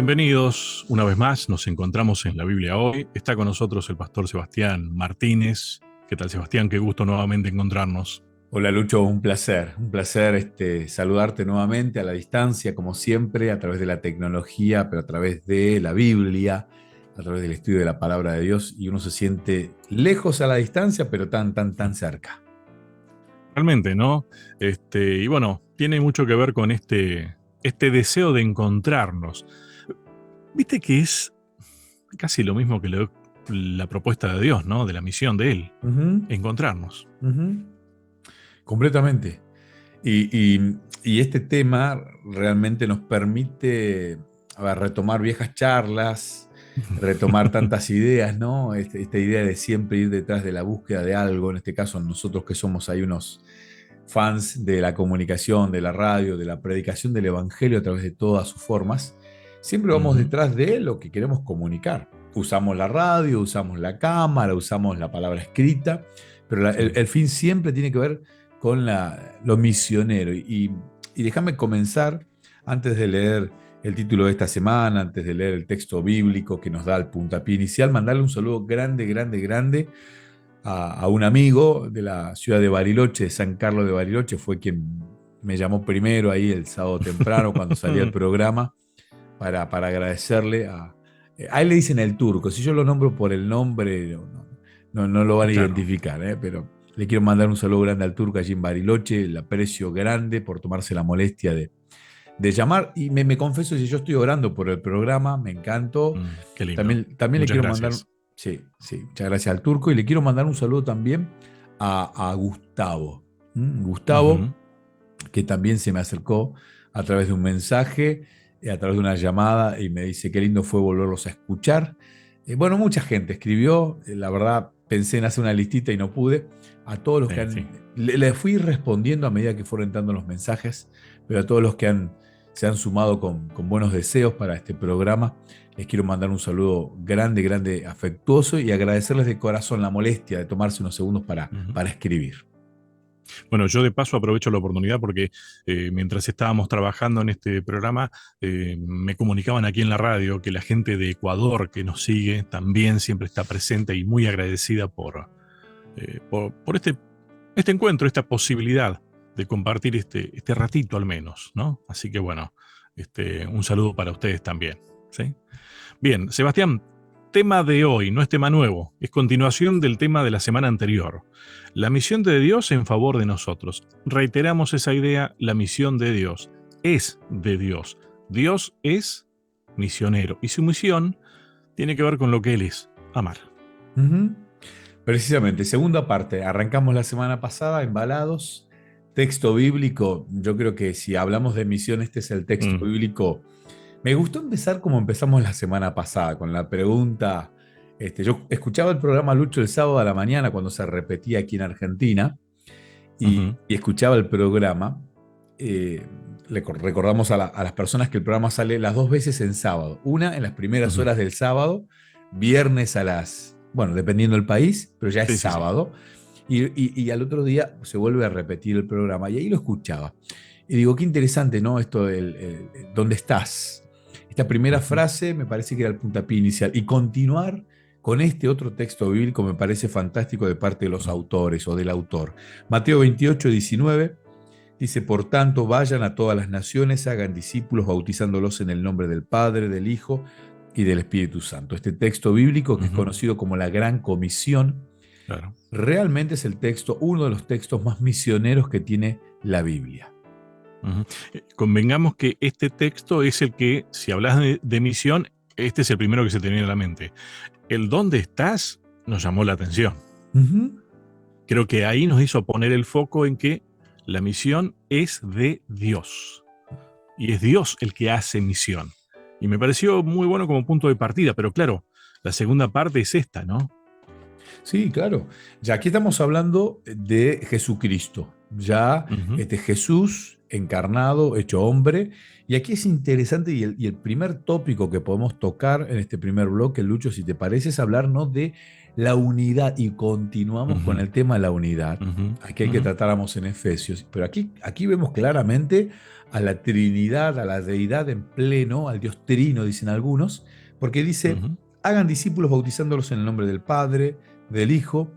Bienvenidos una vez más, nos encontramos en la Biblia hoy. Está con nosotros el pastor Sebastián Martínez. ¿Qué tal, Sebastián? Qué gusto nuevamente encontrarnos. Hola Lucho, un placer saludarte nuevamente a la distancia, como siempre, a través de la tecnología, pero a través de la Biblia, a través del estudio de la palabra de Dios, y uno se siente lejos a la distancia, pero tan cerca. Realmente, ¿no? Y bueno, tiene mucho que ver con este deseo de encontrarnos. Viste que es casi lo mismo que la propuesta de Dios, ¿no? De la misión de Él, Ujú, encontrarnos. ujú. Completamente. Y este tema realmente nos permite retomar viejas charlas, retomar tantas ideas, ¿no? Esta idea de siempre ir detrás de la búsqueda de algo, en este caso nosotros que somos ahí unos fans de la comunicación, de la radio, de la predicación del Evangelio a través de todas sus formas, siempre vamos Ujú, detrás de lo que queremos comunicar. Usamos la radio, usamos la cámara, usamos la palabra escrita, pero sí. el fin siempre tiene que ver con lo misionero. Y déjame comenzar, antes de leer el título de esta semana, antes de leer el texto bíblico que nos da el puntapié inicial, mandarle un saludo grande a un amigo de la ciudad de Bariloche, de San Carlos de Bariloche, fue quien me llamó primero ahí el sábado temprano cuando salía el programa para agradecerle a él le dicen el turco, si yo lo nombro por el nombre no lo van a Claro. identificar, pero le quiero mandar un saludo grande al turco allí en Bariloche, el aprecio grande por tomarse la molestia de llamar y me confieso si yo estoy orando por el programa, me encantó. Qué lindo. También le Muchas quiero mandar, gracias. sí, sí, muchas gracias al turco y le quiero mandar un saludo también a Gustavo. Gustavo, Ujú. que también se me acercó a través de un mensaje, a través de una llamada y me dice qué lindo fue volverlos a escuchar. Bueno, mucha gente escribió, la verdad pensé en hacer una listita y no pude. A todos los que Sí. le fui respondiendo a medida que fueron entrando los mensajes, pero a todos los que se han sumado con buenos deseos para este programa, les quiero mandar un saludo grande, afectuoso y agradecerles de corazón la molestia de tomarse unos segundos Ujú. para escribir. Bueno, yo de paso aprovecho la oportunidad porque mientras estábamos trabajando en este programa, me comunicaban aquí en la radio que la gente de Ecuador que nos sigue también siempre está presente y muy agradecida por este encuentro, esta posibilidad de compartir este ratito al menos, ¿no? Así que bueno, un saludo para ustedes también, ¿sí? Bien, Sebastián, tema de hoy, no es tema nuevo, es continuación del tema de la semana anterior. La misión de Dios en favor de nosotros. Reiteramos esa idea, la misión de Dios es de Dios. Dios es misionero y su misión tiene que ver con lo que Él es, amar. Ujú. Precisamente, segunda parte, arrancamos la semana pasada, embalados, texto bíblico, yo creo que si hablamos de misión, este es el texto Mm, bíblico. Me gustó empezar como empezamos la semana pasada, con la pregunta, yo escuchaba el programa Lucho el sábado a la mañana cuando se repetía aquí en Argentina ujú, y escuchaba el programa. eh, Recordamos a las personas que el programa sale las dos veces en sábado, una en las primeras ujú. horas del sábado, viernes a bueno, dependiendo del país, pero ya es Sí, sí, sí. sábado, y al otro día se vuelve a repetir el programa, y ahí lo escuchaba. Y digo, qué interesante, ¿no? Esto ¿dónde estás? Esta primera Ujú. frase me parece que era el puntapié inicial, y continuar con este otro texto bíblico me parece fantástico de parte de los autores o del autor. Mateo 28:19 dice, por tanto, vayan a todas las naciones, hagan discípulos, bautizándolos en el nombre del Padre, del Hijo y del Espíritu Santo. Este texto bíblico, que es Ujú. conocido como la Gran Comisión, Claro. realmente es el texto, uno de los textos más misioneros que tiene la Biblia. Ujú. Convengamos que este texto es el que, si hablas de misión, este es el primero que se te viene a la mente. El dónde estás nos llamó la atención. Ujú. Creo que ahí nos hizo poner el foco en que la misión es de Dios. Y es Dios el que hace misión. Y me pareció muy bueno como punto de partida, pero claro, la segunda parte es esta, ¿no? Sí, claro. Ya aquí estamos hablando de Jesucristo. Ya Ujú. Jesús encarnado, hecho hombre. Y aquí es interesante y el primer tópico que podemos tocar en este primer bloque, Lucho, si te parece, es hablarnos de la unidad y continuamos con Ujú, el tema de la unidad. ujú, Aquí hay que ujú, tratáramos en Efesios, pero aquí vemos claramente a la Trinidad, a la deidad en pleno, al Dios Trino, dicen algunos, porque dice, ujú. hagan discípulos bautizándolos en el nombre del Padre, del Hijo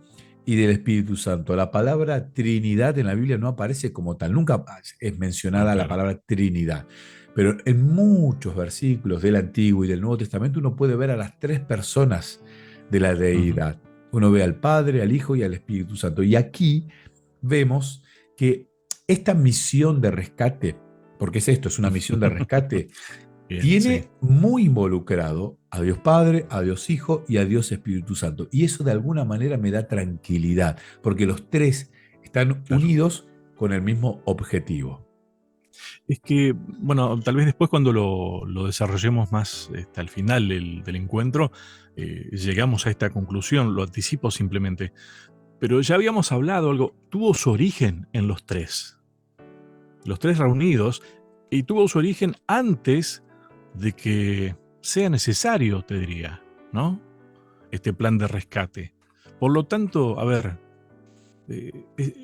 y del Espíritu Santo. La palabra Trinidad en la Biblia no aparece como tal, nunca es No, mencionada la claro. palabra Trinidad, pero en muchos versículos del Antiguo y del Nuevo Testamento uno puede ver a las tres personas de la Ujú, deidad. Uno ve al Padre, al Hijo y al Espíritu Santo. Y aquí vemos que esta misión de rescate, porque es esto, es una misión de rescate, Bien, sí. tiene muy involucrado a Dios Padre, a Dios Hijo y a Dios Espíritu Santo. Y eso de alguna manera me da tranquilidad, porque los tres están Claro. unidos con el mismo objetivo. Es que, bueno, tal vez después cuando lo desarrollemos más al final del encuentro, llegamos a esta conclusión, lo anticipo simplemente. Pero ya habíamos hablado algo, tuvo su origen en los tres reunidos, y tuvo su origen antes de que sea necesario, te diría, ¿no? Este plan de rescate. Por lo tanto, a ver,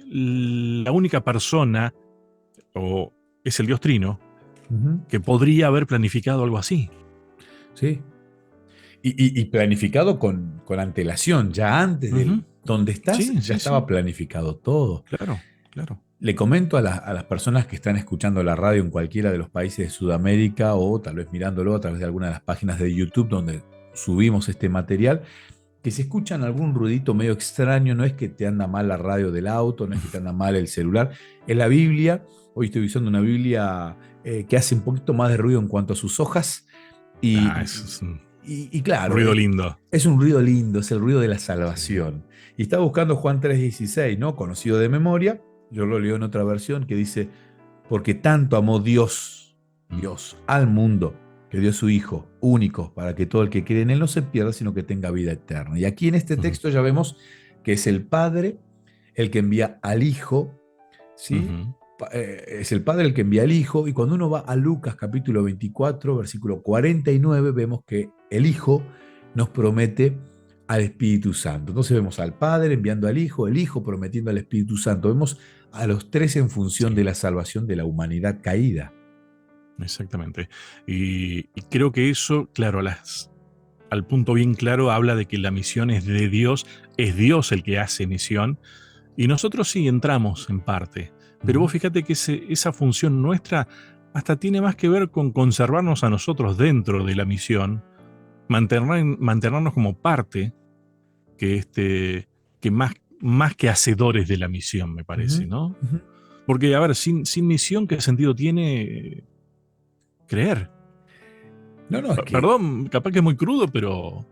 la única persona, o es el Dios Trino, Ujú. que podría haber planificado algo así. Sí. Y planificado con antelación, ya antes Ujú. del donde estás, Sí, ya sí, estaba sí, planificado todo. claro, claro. Le comento a las personas que están escuchando la radio en cualquiera de los países de Sudamérica o tal vez mirándolo a través de alguna de las páginas de YouTube donde subimos este material, que si escuchan algún ruidito medio extraño, no es que te anda mal la radio del auto, no es que te anda mal el celular, es la Biblia. Hoy estoy usando una Biblia que hace un poquito más de ruido en cuanto a sus hojas Ah, eso es un y claro, ruido lindo. es un ruido lindo, es el ruido de la Sí. salvación. Y estaba buscando Juan 3:16, ¿no? Conocido de memoria, yo lo leo en otra versión que dice, porque tanto amó Dios, Mm, Dios, al mundo, que dio a su Hijo único, para que todo el que cree en Él no se pierda, sino que tenga vida eterna. Y aquí en este ujú, texto ya vemos que es el Padre el que envía al Hijo, ¿sí? ujú. Es el Padre el que envía al Hijo, y cuando uno va a Lucas capítulo 24, versículo 49, vemos que el Hijo nos promete al Espíritu Santo. Entonces vemos al Padre enviando al Hijo, el Hijo prometiendo al Espíritu Santo. Vemos a los tres en función Sí, de la salvación de la humanidad caída. exactamente. Y creo que eso, claro, al punto bien claro, habla de que la misión es Dios el que hace misión, y nosotros sí entramos en parte. Pero Ujú, vos fíjate que esa función nuestra hasta tiene más que ver con conservarnos a nosotros dentro de la misión, mantenernos como parte que, que más que hacedores de la misión, me ujú, parece, ¿no? ujú. Porque, a ver, sin misión, ¿qué sentido tiene creer? No, no, Perdón, capaz que es muy crudo, pero...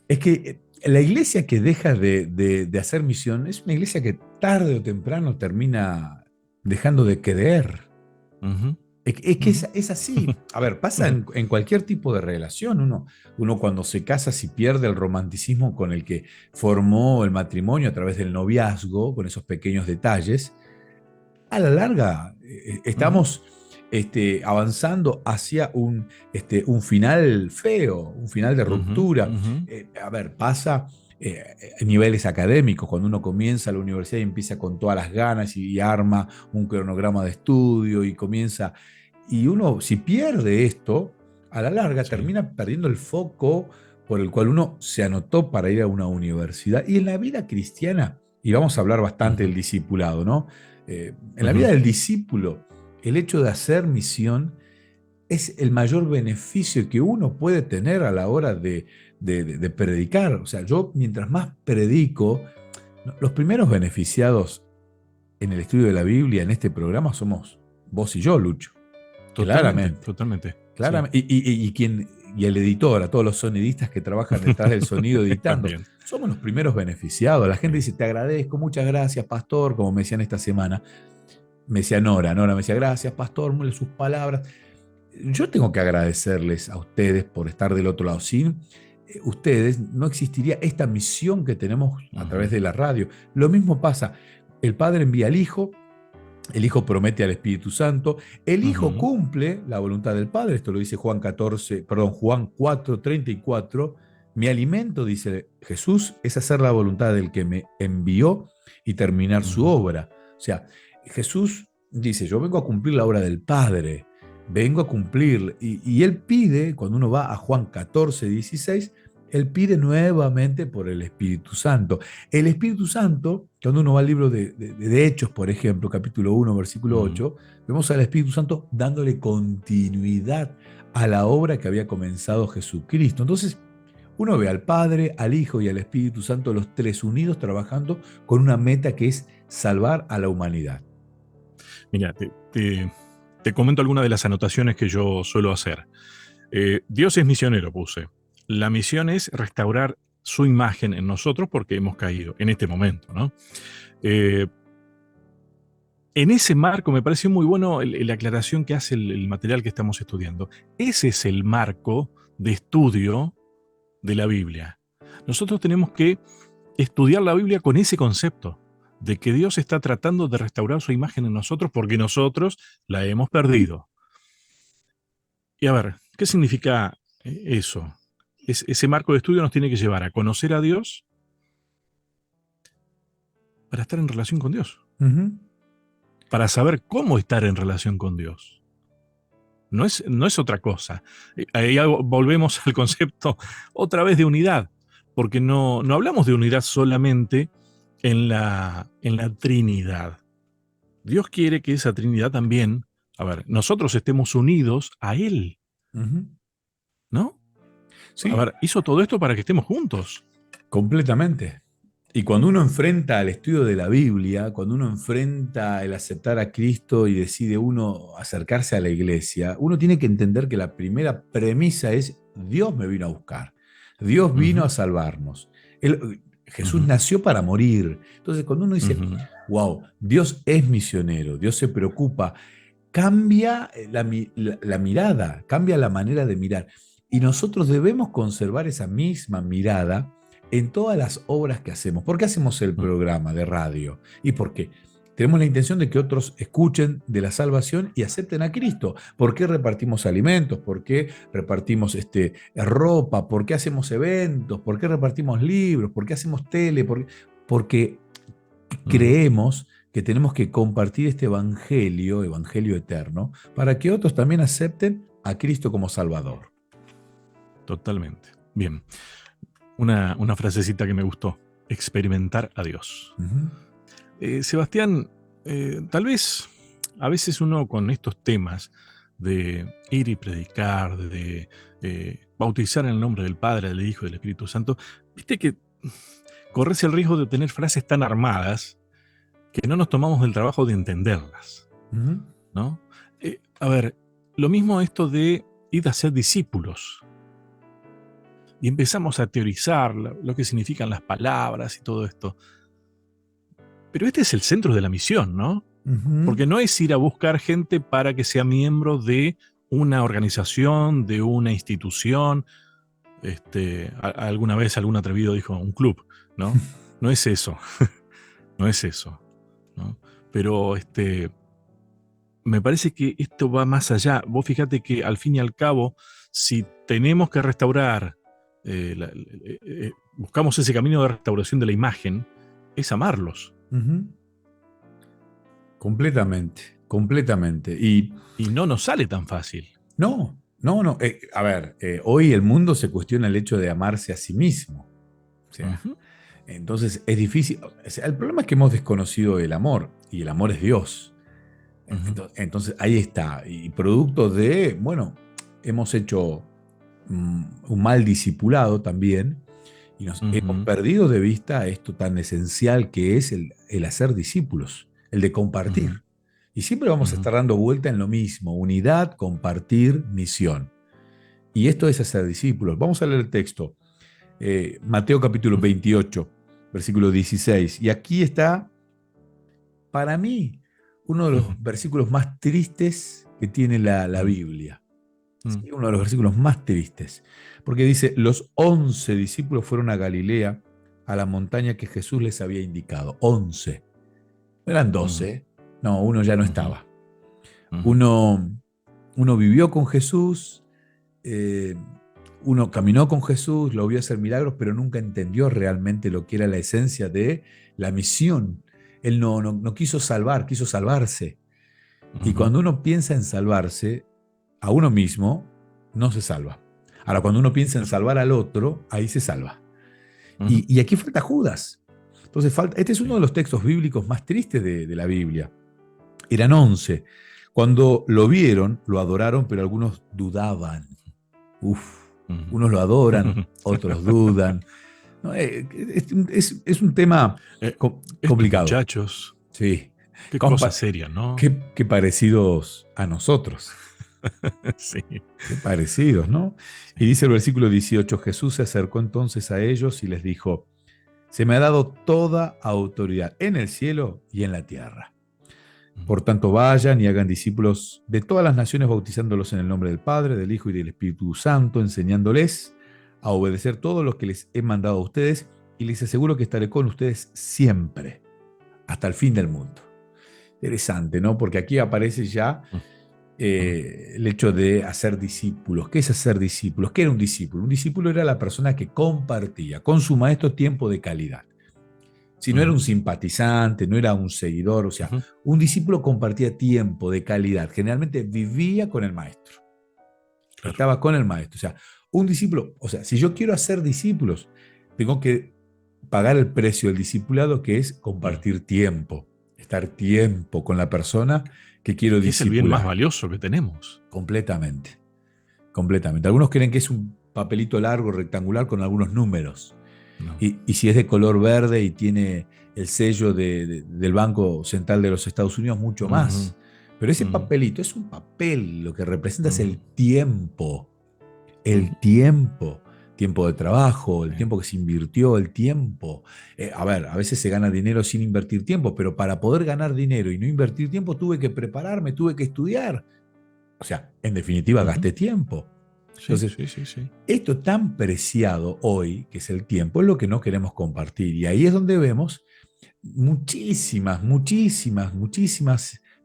es que la iglesia que deja de hacer misión es una iglesia que tarde o temprano termina dejando de creer. Ujú, Es que ujú, es así. A ver, pasa ujú, en cualquier tipo de relación. Uno cuando se casa, si pierde el romanticismo con el que formó el matrimonio a través del noviazgo, con esos pequeños detalles, a la larga ujú, estamos avanzando hacia un final feo, un final de ujú, ruptura. ujú. A ver, pasa a niveles académicos, cuando uno comienza la universidad y empieza con todas las ganas y arma un cronograma de estudio y comienza, y uno si pierde esto, a la larga Sí. termina perdiendo el foco por el cual uno se anotó para ir a una universidad. Y en la vida cristiana, y vamos a hablar bastante Ujú, del discipulado, ¿no? En la vida ujú, del discípulo, el hecho de hacer misión es el mayor beneficio que uno puede tener a la hora de predicar. O sea, yo mientras más predico, ¿no? Los primeros beneficiados en el estudio de la Biblia en este programa somos vos y yo, Lucho. totalmente, Claramente. totalmente. Sí, Claramente. Y el editor, a todos los sonidistas que trabajan detrás del sonido editando, también. somos los primeros beneficiados. La gente Sí. dice, te agradezco, muchas gracias, pastor, como me decían esta semana. Me decía Nora me decía, gracias, pastor, mule sus palabras. Yo tengo que agradecerles a ustedes por estar del otro lado. Sin ustedes no existiría esta misión que tenemos a través Ujú, de la radio. Lo mismo pasa, el Padre envía al Hijo, El Hijo promete al Espíritu Santo. El Hijo Ujú, cumple la voluntad del Padre. Esto lo dice Juan 4:34. Mi alimento, dice Jesús, es hacer la voluntad del que me envió y terminar su ujú, obra. O sea, Jesús dice, yo vengo a cumplir la obra del Padre, vengo a cumplir. Y él pide, cuando uno va a Juan 14:16, él pide nuevamente por el Espíritu Santo. El Espíritu Santo, cuando uno va al libro de Hechos, por ejemplo, capítulo 1, versículo ujú. 8, vemos al Espíritu Santo dándole continuidad a la obra que había comenzado Jesucristo. Entonces, uno ve al Padre, al Hijo y al Espíritu Santo, los tres unidos trabajando con una meta que es salvar a la humanidad. Mira, te comento algunas de las anotaciones que yo suelo hacer. Dios es misionero, puse. La misión es restaurar su imagen en nosotros porque hemos caído en este momento, ¿no? Eh, en ese marco me pareció muy bueno la aclaración que hace el material que estamos estudiando. Ese es el marco de estudio de la Biblia. Nosotros tenemos que estudiar la Biblia con ese concepto de que Dios está tratando de restaurar su imagen en nosotros porque nosotros la hemos perdido. Y a ver, ¿qué significa eso? Ese marco de estudio nos tiene que llevar a conocer a Dios para estar en relación con Dios, Ujú. para saber cómo estar en relación con Dios. No es otra cosa. Ahí volvemos al concepto otra vez de unidad, porque no hablamos de unidad solamente en la Trinidad. Dios quiere que esa Trinidad también, a ver, nosotros estemos unidos a Él, Ujú. ¿no? A Sí, ver, hizo todo esto para que estemos juntos. completamente. Y cuando uno enfrenta al estudio de la Biblia, cuando uno enfrenta el aceptar a Cristo y decide uno acercarse a la iglesia, uno tiene que entender que la primera premisa es Dios me vino a buscar, Dios vino a Ujú, salvarnos. Jesús ujú, nació para morir. Entonces cuando uno dice, ujú, wow, Dios es misionero, Dios se preocupa, cambia la mirada, cambia la manera de mirar. Y nosotros debemos conservar esa misma mirada en todas las obras que hacemos. ¿Por qué hacemos el ujú, programa de radio? Y porque tenemos la intención de que otros escuchen de la salvación y acepten a Cristo. ¿Por qué repartimos alimentos? ¿Por qué repartimos ropa? ¿Por qué hacemos eventos? ¿Por qué repartimos libros? ¿Por qué hacemos tele? Porque ujú. creemos que tenemos que compartir este evangelio, evangelio eterno, para que otros también acepten a Cristo como Salvador. Totalmente. Bien, una frasecita que me gustó. Experimentar a Dios. Ujú. Sebastián, tal vez a veces uno con estos temas de ir y predicar, de bautizar en el nombre del Padre, del Hijo y del Espíritu Santo, viste que corres el riesgo de tener frases tan armadas que no nos tomamos el trabajo de entenderlas, Ujú. ¿no? A ver, lo mismo esto de ir a ser discípulos y empezamos a teorizar lo que significan las palabras y todo esto. Pero este es el centro de la misión, ¿no? Ujú. Porque no es ir a buscar gente para que sea miembro de una organización, de una institución. Alguna vez algún atrevido dijo un club, ¿no? No es eso, no es eso, ¿no? Pero me parece que esto va más allá. Vos fíjate que al fin y al cabo, si tenemos que restaurar, buscamos ese camino de restauración de la imagen, es amarlos. Ujú. Completamente, completamente. Y Y no nos sale tan fácil. no, no, no. A ver, hoy el mundo se cuestiona el hecho de amarse a sí mismo. O sea, Ujú, entonces es difícil. O sea, el problema es que hemos desconocido el amor y el amor es Dios. ujú, Entonces ahí está. Y producto de, bueno, hemos hecho un mal discipulado también y nos hemos ujú, perdido de vista esto tan esencial que es el hacer discípulos, el de ujú, compartir. Y siempre vamos a ujú, estar dando vuelta en lo mismo, unidad, compartir, misión. Y esto es hacer discípulos. Vamos a leer el texto. Mateo capítulo ujú, 28, versículo 16. Y aquí está, para mí, uno de ujú, los versículos más tristes que tiene la ujú, Biblia. ujú, Sí, uno de los versículos más tristes. Porque dice, los 11 discípulos fueron a Galilea, a la montaña que Jesús les había indicado. 11. No eran ujú, 12, No, uno ya no Ujú, estaba. ujú, Uno, uno vivió con Jesús, eh, uno caminó con Jesús, lo vio hacer milagros, pero nunca entendió realmente lo que era la esencia de la misión. Él no quiso salvar, quiso salvarse. Y ujú, cuando uno piensa en salvarse a uno mismo, no se salva. Ahora, cuando uno piensa en claro, salvar al otro, ahí se salva. ujú, Y aquí falta Judas. Entonces, este es uno sí, de los textos bíblicos más tristes de la Biblia. Eran 11. Cuando lo vieron, lo adoraron, pero algunos dudaban. Uf, ujú. unos lo adoran, otros dudan. No, es un tema Eh, Estos complicado. muchachos, Sí, qué cosa compa- seria, ¿no? qué parecidos a nosotros. Sí, Qué parecidos, ¿no? Y sí. dice el versículo 18, Jesús se acercó entonces a ellos y les dijo, se me ha dado toda autoridad en el cielo y en la tierra. Ujú, Por tanto, vayan y hagan discípulos de todas las naciones, bautizándolos en el nombre del Padre, del Hijo y del Espíritu Santo, enseñándoles a obedecer todo lo que les he mandado a ustedes, y les aseguro que estaré con ustedes siempre, hasta el fin del mundo. Interesante, ¿no? Porque aquí aparece ya ujú, el hecho de hacer discípulos. ¿Qué es hacer discípulos? ¿Qué era un discípulo? Un discípulo era la persona que compartía con su maestro tiempo de calidad. Si no era ujú, un simpatizante, no era un seguidor, o sea, ujú, un discípulo compartía tiempo de calidad, generalmente vivía con el maestro, claro. estaba con el maestro, o sea, un discípulo, o sea, si yo quiero hacer discípulos, tengo que pagar el precio del discipulado, que es Mm. compartir tiempo, estar tiempo con la persona que quiero Que es el bien más discipular, valioso que tenemos. completamente, completamente. Algunos creen que es un papelito largo, rectangular, con algunos números. No. Y si es de color verde y tiene el sello del Banco Central de los Estados Unidos, mucho Ujú, más. Pero ese ujú, papelito es un papel, lo que representa es ujú, el tiempo, ujú, el tiempo, tiempo de trabajo, el sí, tiempo que se invirtió, el tiempo. A ver, a veces se gana dinero sin invertir tiempo, pero para poder ganar dinero y no invertir tiempo tuve que prepararme, tuve que estudiar. O sea, en definitiva, ujú, gasté tiempo. sí, Entonces, sí, sí, sí. esto tan preciado hoy, que es el tiempo, es lo que no queremos compartir. Y ahí es donde vemos muchísimas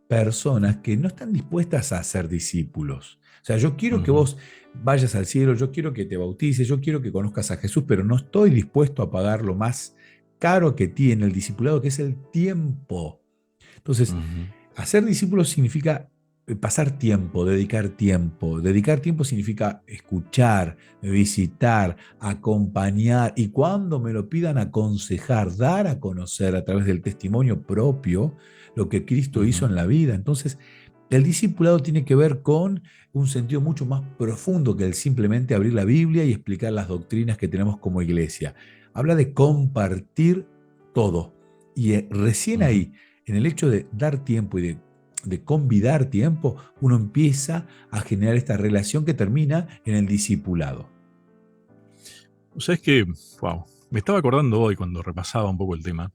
personas que no están dispuestas a ser discípulos. O sea, yo quiero que Ujú, vos vayas al cielo, yo quiero que te bautices, yo quiero que conozcas a Jesús, pero no estoy dispuesto a pagar lo más caro que tiene el discipulado, que es el tiempo. Entonces, ujú, hacer discípulos significa pasar tiempo, dedicar tiempo. Dedicar tiempo significa escuchar, visitar, acompañar y cuando me lo pidan aconsejar, dar a conocer a través del testimonio propio lo que Cristo hizo ujú, en la vida. Entonces, el discipulado tiene que ver con un sentido mucho más profundo que el simplemente abrir la Biblia y explicar las doctrinas que tenemos como iglesia. Habla de compartir todo. Y recién ujú. ahí, en el hecho de dar tiempo y de convidar tiempo, uno empieza a generar esta relación que termina en el discipulado. O sea, es que, wow, me estaba acordando hoy cuando repasaba un poco el tema.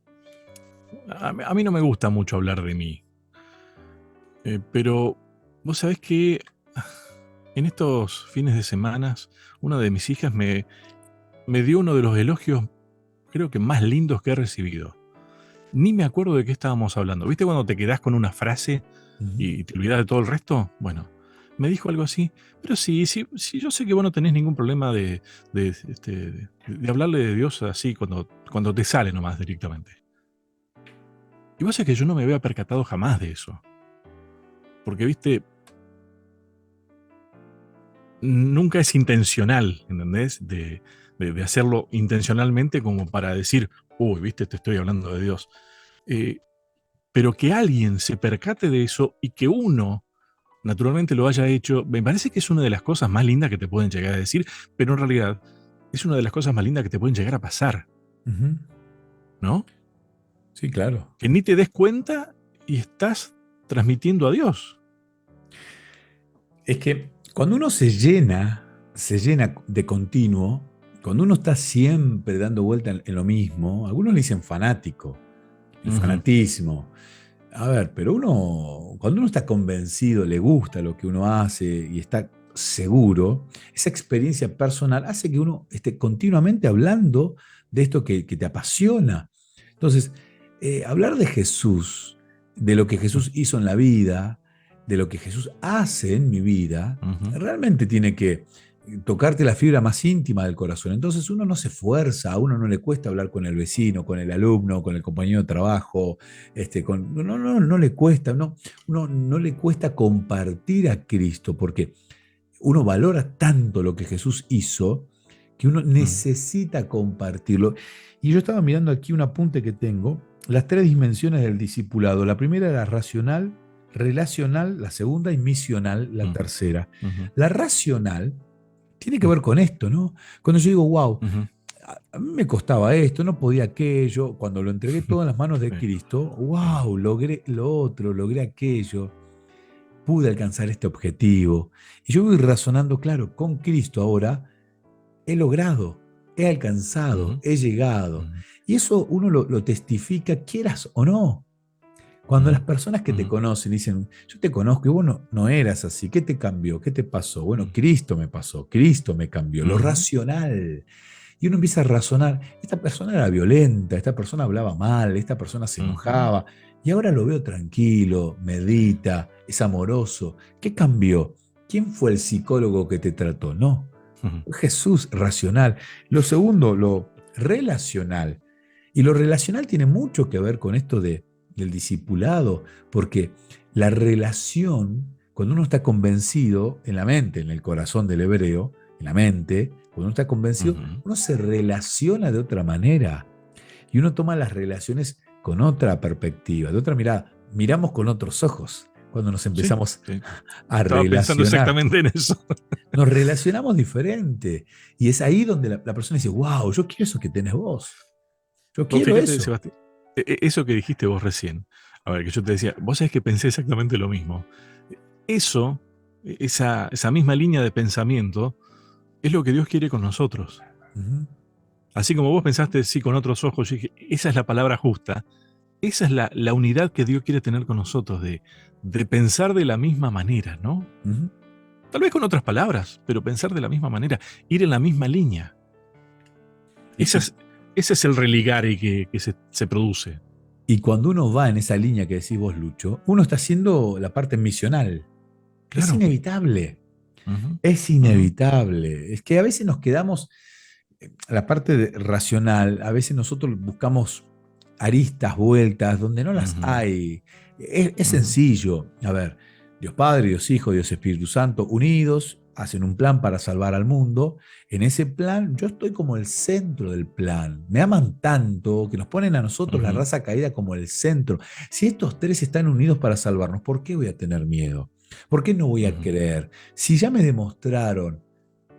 A mí no me gusta mucho hablar de mí, pero vos sabés que en estos fines de semana, una de mis hijas me dio uno de los elogios, creo que más lindos que he recibido. Ni me acuerdo de qué estábamos hablando. ¿Viste cuando te quedás con una frase Ujú. y te olvidas de todo el resto? Bueno, me dijo algo así. Pero sí, sí, sí, yo sé que vos no tenés ningún problema de hablarle de Dios así cuando te sale nomás directamente. Y vos sabés que yo no me había percatado jamás de eso. Porque, viste, nunca es intencional, ¿entendés? De hacerlo intencionalmente como para decir, uy, viste, te estoy hablando de Dios. Eh, pero que alguien se percate de eso y que uno naturalmente lo haya hecho, me parece que es una de las cosas más lindas que te pueden llegar a decir, pero en realidad es una de las cosas más lindas que te pueden llegar a pasar, Ujú. ¿no? Sí, claro. Que ni te des cuenta y estás transmitiendo a Dios. Es que cuando uno se llena de continuo, cuando uno está siempre dando vuelta en lo mismo, algunos le dicen fanático, el Ujú, fanatismo. A ver, pero cuando uno está convencido, le gusta lo que uno hace y está seguro, esa experiencia personal hace que uno esté continuamente hablando de esto que te apasiona. Entonces, hablar de Jesús de lo que Jesús hizo en la vida, de lo que Jesús hace en mi vida, Ujú. realmente tiene que tocarte la fibra más íntima del corazón. Entonces uno no se esfuerza, a uno no le cuesta hablar con el vecino, con el alumno, con el compañero de trabajo, no le cuesta, uno no le cuesta compartir a Cristo, porque uno valora tanto lo que Jesús hizo que uno Mm. necesita compartirlo. Y yo estaba mirando aquí un apunte que tengo, las tres dimensiones del discipulado. La primera era racional, relacional, la segunda, y misional, la Mm. tercera. Ujú. La racional tiene que Mm. ver con esto, ¿no? Cuando yo digo, wow, Ujú. a mí me costaba esto, no podía aquello, cuando lo entregué todo en las manos de Sí. Cristo, wow, logré lo otro, logré aquello, pude alcanzar este objetivo. Y yo voy razonando, claro, con Cristo ahora he logrado, he alcanzado, Ujú. he llegado. Ujú. Y eso uno lo testifica, quieras o no. Cuando las Ujú. personas que te Ujú. conocen dicen, yo te conozco y vos no eras así, ¿qué te cambió? ¿Qué te pasó? Bueno, Mm. Cristo me pasó, Cristo me cambió, lo Ujú. racional. Y uno empieza a razonar, esta persona era violenta, esta persona hablaba mal, esta persona se Ujú. enojaba, y ahora lo veo tranquilo, medita, es amoroso. ¿Qué cambió? ¿Quién fue el psicólogo que te trató? No, Ujú. fue Jesús racional. Lo segundo, lo relacional. Y lo relacional tiene mucho que ver con esto del discipulado, porque la relación, cuando uno está convencido en la mente, en el corazón del hebreo, en la mente, cuando uno está convencido, Ujú. uno se relaciona de otra manera y uno toma las relaciones con otra perspectiva, de otra mirada. Miramos con otros ojos cuando nos Sí, empezamos sí. a Estaba pensando relacionar. exactamente en eso. Nos relacionamos diferente. Y es ahí donde la persona dice, wow, yo quiero eso que tenés vos. Yo Vos quiero fíjate, eso. Sebastián, eso que dijiste vos recién, a ver, que yo te decía, vos sabés que pensé exactamente lo mismo. Eso, esa misma línea de pensamiento, es lo que Dios quiere con nosotros. Ujú. Así como vos pensaste, sí, con otros ojos, yo dije, esa es la palabra justa, esa es la unidad que Dios quiere tener con nosotros, de pensar de la misma manera, ¿no? Ujú. Tal vez con otras palabras, pero pensar de la misma manera, ir en la misma línea. Y, Esa y- es- ese es el religare que se produce. y cuando uno va en esa línea que decís vos, Lucho, uno está haciendo la parte misional. Es Claro. inevitable. Ujú. Es Ujú. inevitable. Es que a veces nos quedamos, la parte racional, a veces nosotros buscamos aristas, vueltas, donde no las Ujú. hay. Es Ujú. sencillo. A ver, Dios Padre, Dios Hijo, Dios Espíritu Santo, unidos, hacen un plan para salvar al mundo. En ese plan, yo estoy como el centro del plan. Me aman tanto que nos ponen a nosotros, la Ujú. raza caída, como el centro. Si estos tres están unidos para salvarnos, ¿por qué voy a tener miedo? ¿Por qué no voy a Ujú. creer? Si ya me demostraron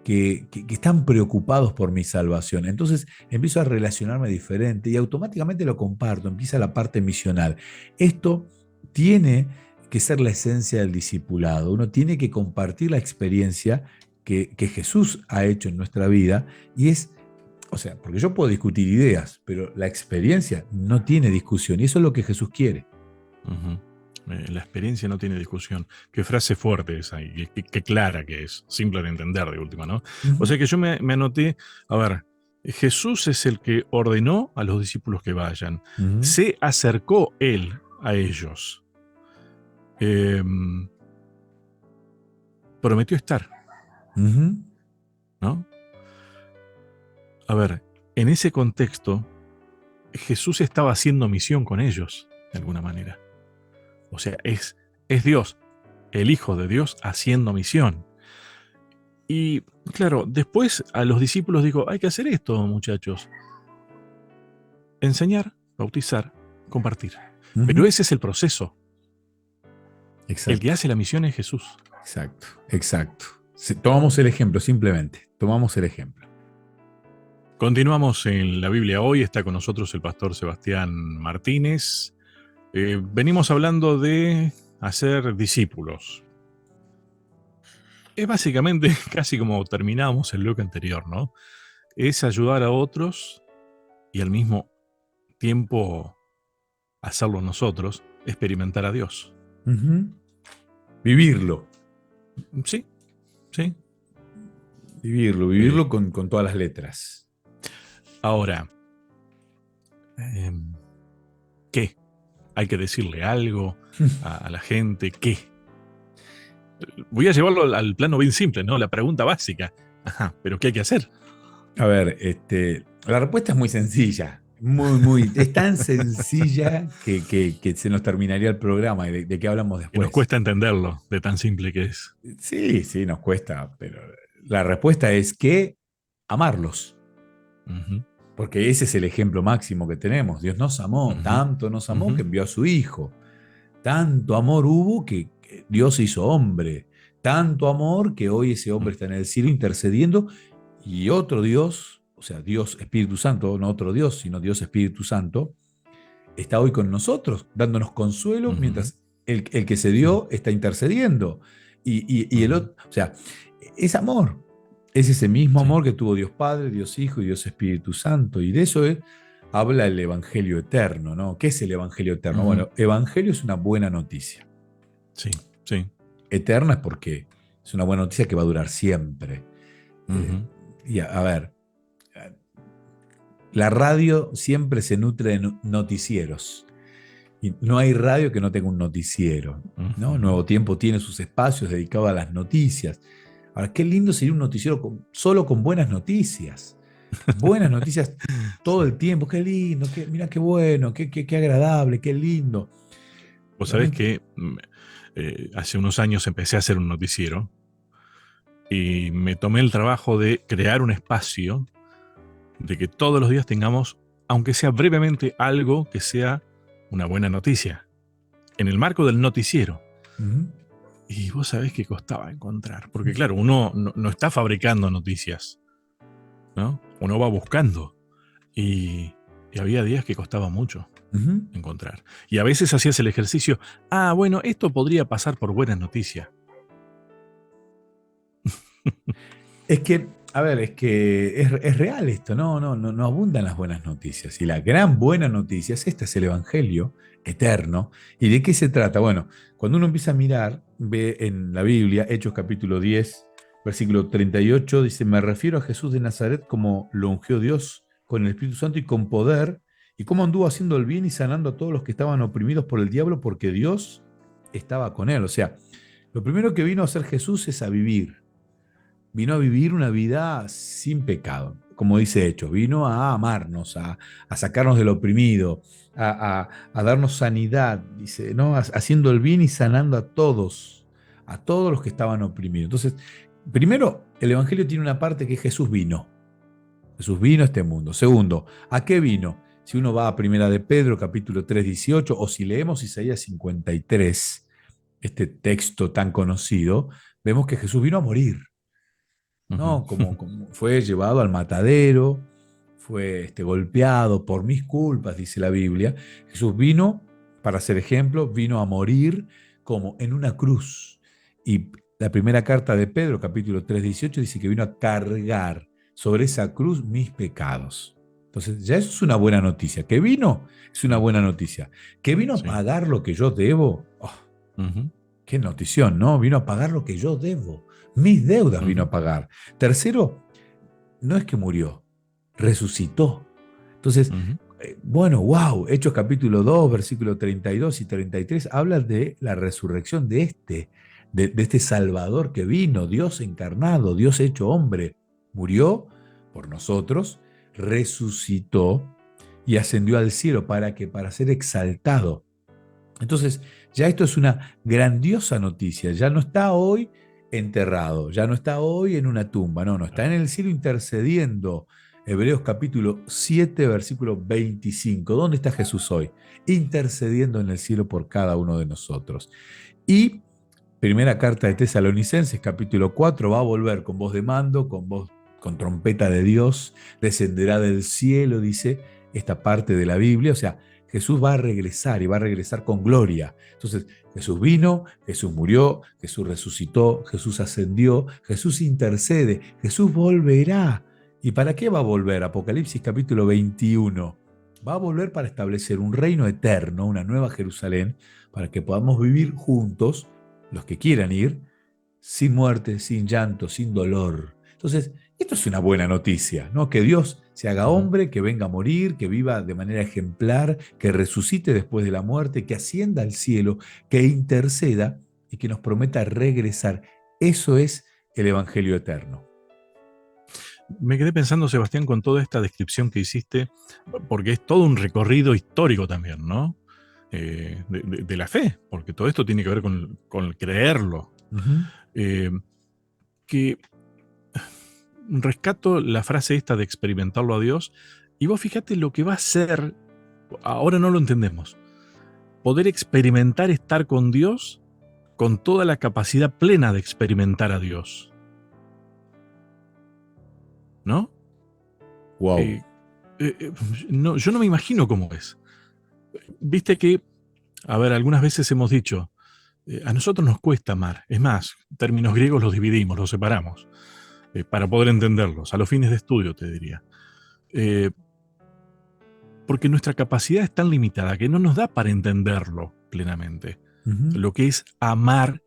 que están preocupados por mi salvación. Entonces empiezo a relacionarme diferente y automáticamente lo comparto, empieza la parte misional. Esto tiene que ser la esencia del discipulado. Uno tiene que compartir la experiencia que Jesús ha hecho en nuestra vida y es, o sea, porque yo puedo discutir ideas, pero la experiencia no tiene discusión y eso es lo que Jesús quiere. Ujú. La experiencia no tiene discusión. Qué frase fuerte esa y qué clara que es. Simple de entender de última, ¿no? O Ujú, sea que yo me anoté, a ver, Jesús es el que ordenó a los discípulos que vayan. ujú, Se acercó él a ellos. Em, Prometió estar, ujú. ¿no? A ver, en ese contexto, Jesús estaba haciendo misión con ellos, de alguna manera. O sea, es Dios, el Hijo de Dios, haciendo misión. Y claro, después a los discípulos dijo, hay que hacer esto, muchachos. Enseñar, bautizar, compartir. Pero Ujú. ese es el proceso. El que Exacto. hace la misión es Jesús. Exacto, exacto. Tomamos el ejemplo, simplemente. Tomamos el ejemplo. Continuamos en la Biblia hoy. Está con nosotros el pastor Sebastián Martínez. Venimos hablando de hacer discípulos. Es básicamente casi como terminamos el bloque anterior, ¿no? Es ayudar a otros y al mismo tiempo hacerlo nosotros, experimentar a Dios. Ujú. Vivirlo, Sí, sí. vivirlo, Eh, vivirlo con todas las letras. Ahora, ¿qué? hay que decirle algo a la gente, ¿qué? Voy a llevarlo al plano bien simple, ¿no? La pregunta básica. Ajá, pero ¿qué hay que hacer? A ver, la respuesta es muy sencilla. Es tan sencilla que se nos terminaría el programa. ¿Y de qué hablamos Que nos después? cuesta entenderlo, de tan simple que es. Sí, sí, nos cuesta, pero la respuesta es que amarlos. Ujú, Porque ese es el ejemplo máximo que tenemos. Dios nos amó, ujú, tanto nos amó ujú, que envió a su Hijo. Tanto amor hubo que Dios se hizo hombre. Tanto amor que hoy ese hombre ujú, está en el cielo intercediendo y otro Dios, o sea, Dios Espíritu Santo, no otro Dios, sino Dios Espíritu Santo, está hoy con nosotros, dándonos consuelo ujú, mientras el que se sí, dio está intercediendo. Y el ujú, otro, o sea, es amor. Es ese mismo sí, amor que tuvo Dios Padre, Dios Hijo y Dios Espíritu Santo. Y de eso habla el Evangelio eterno, ¿no? ¿Qué es el Evangelio eterno? ujú, Bueno, Evangelio es una buena noticia. sí, sí, Eterna es porque es una buena noticia que va a durar siempre. Eh, ujú, y a ver, la radio siempre se nutre de noticieros. Y no hay radio que no tenga un noticiero, ¿no? ujú. Nuevo Tiempo tiene sus espacios dedicados a las noticias. Ahora, qué lindo sería un noticiero solo con buenas noticias. Buenas noticias todo Sí. el tiempo. Qué lindo, mira qué bueno, qué agradable, qué lindo. Vos sabés Realmente. que hace unos años empecé a hacer un noticiero y me tomé el trabajo de crear un espacio de que todos los días tengamos, aunque sea brevemente, algo que sea una buena noticia, en el marco del noticiero. Ujú, Y vos sabés que costaba encontrar, porque claro, uno no está fabricando noticias, ¿no? Uno va buscando y había días que costaba mucho ujú. encontrar. Y a veces hacías el ejercicio, bueno, esto podría pasar por buenas noticias. Es que, a ver, es que es real esto, no abundan las buenas noticias. Y la gran buena noticia es esta, es el Evangelio eterno. ¿Y de qué se trata? Bueno, cuando uno empieza a mirar, ve en la Biblia, Hechos capítulo 10, versículo 38, dice, me refiero a Jesús de Nazaret como lo ungió Dios con el Espíritu Santo y con poder, y cómo anduvo haciendo el bien y sanando a todos los que estaban oprimidos por el diablo, porque Dios estaba con él. O sea, lo primero que vino a hacer Jesús es a vivir. Vino a vivir una vida sin pecado, como dice Hechos, vino a amarnos, a sacarnos del oprimido, a darnos sanidad, dice, ¿no? Haciendo el bien y sanando a todos los que estaban oprimidos. Entonces, primero, el Evangelio tiene una parte que Jesús vino a este mundo. Segundo, ¿a qué vino? Si uno va a Primera de Pedro, capítulo 3 18 o si leemos Isaías 53 este texto tan conocido, vemos que Jesús vino a morir. Ujú. ¿No? Como fue llevado al matadero, fue golpeado por mis culpas, dice la Biblia. Jesús vino, para ser ejemplo, vino a morir como en una cruz. Y la primera carta de Pedro, capítulo 3 18 dice que vino a cargar sobre esa cruz mis pecados. Entonces, ya eso es una buena noticia. Que vino, es una Sí, buena noticia. Que vino a sí. pagar lo que yo debo, Ujú, qué notición, ¿no? Vino a pagar lo que yo debo. Mis deudas vino ujú, a pagar. Tercero, no es que murió, resucitó. Entonces, ujú. bueno, wow, Hechos capítulo 2, versículos 32 y 33 habla de la resurrección de este Salvador que vino, Dios encarnado, Dios hecho hombre. Murió por nosotros, resucitó y ascendió al cielo para ser exaltado. Entonces, ya esto es una grandiosa noticia. Ya no está hoy enterrado, ya no está hoy en una tumba, no, está en el cielo intercediendo. Hebreos capítulo 7, versículo 25. ¿Dónde está Jesús hoy? Intercediendo en el cielo por cada uno de nosotros. Y primera carta de Tesalonicenses, capítulo 4, va a volver con voz de mando, con voz, con trompeta de Dios, descenderá del cielo, dice esta parte de la Biblia. O sea, Jesús va a regresar y va a regresar con gloria. Entonces, Jesús vino, Jesús murió, Jesús resucitó, Jesús ascendió, Jesús intercede, Jesús volverá. ¿Y para qué va a volver? Apocalipsis capítulo 21. Va a volver para establecer un reino eterno, una nueva Jerusalén, para que podamos vivir juntos los que quieran ir, sin muerte, sin llanto, sin dolor. Entonces, Esto es una buena noticia, ¿no? Que Dios se haga Ujú. hombre, que venga a morir, que viva de manera ejemplar, que resucite después de la muerte, que ascienda al cielo, que interceda y que nos prometa regresar. Eso es el Evangelio eterno. Me quedé pensando, Sebastián, con toda esta descripción que hiciste, porque es todo un recorrido histórico también, ¿no? De la fe, porque todo esto tiene que ver con el creerlo. Ujú. Eh, que rescato la frase esta de experimentarlo a Dios, y vos fíjate lo que va a ser, ahora no lo entendemos, poder experimentar estar con Dios con toda la capacidad plena de experimentar a Dios, ¿no? Wow. Eh, eh, no, yo no me imagino cómo es. Viste que, a ver, algunas veces hemos dicho, a nosotros nos cuesta amar. Es más, términos griegos los dividimos, los separamos, para poder entenderlos, a los fines de estudio, te diría. Eh, porque nuestra capacidad es tan limitada que no nos da para entenderlo plenamente. Ujú. Lo que es amar,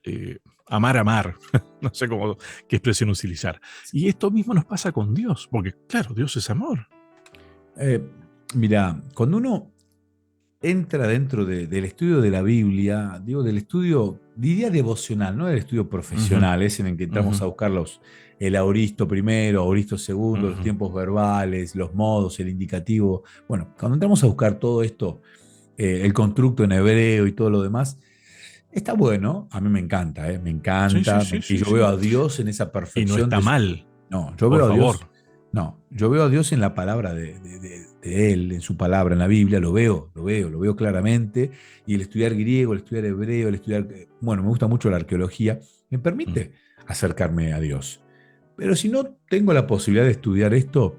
eh, amar. No sé cómo, qué expresión utilizar. Y esto mismo nos pasa con Dios, porque claro, Dios es amor. Eh, Mira, cuando uno entra dentro del estudio de la Biblia, digo, del estudio, diría devocional, no del estudio Ujú, profesional, es en el que entramos ujú, a buscar el auristo primero, auristo segundo, los ujú, tiempos verbales, los modos, el indicativo. Bueno, cuando entramos a buscar todo esto, el constructo en hebreo y todo lo demás, está bueno, a mí me sí, sí, encanta, sí, y sí, yo veo sí. a Dios en esa Y no perfección está de su... mal, No, yo por veo a favor. Dios, no, yo veo a Dios en la palabra de Él, en su palabra, en la Biblia, lo veo claramente, y el estudiar griego, el estudiar hebreo, el estudiar, bueno, me gusta mucho la arqueología, me Mm, permite acercarme a Dios. Pero si no tengo la posibilidad de estudiar esto,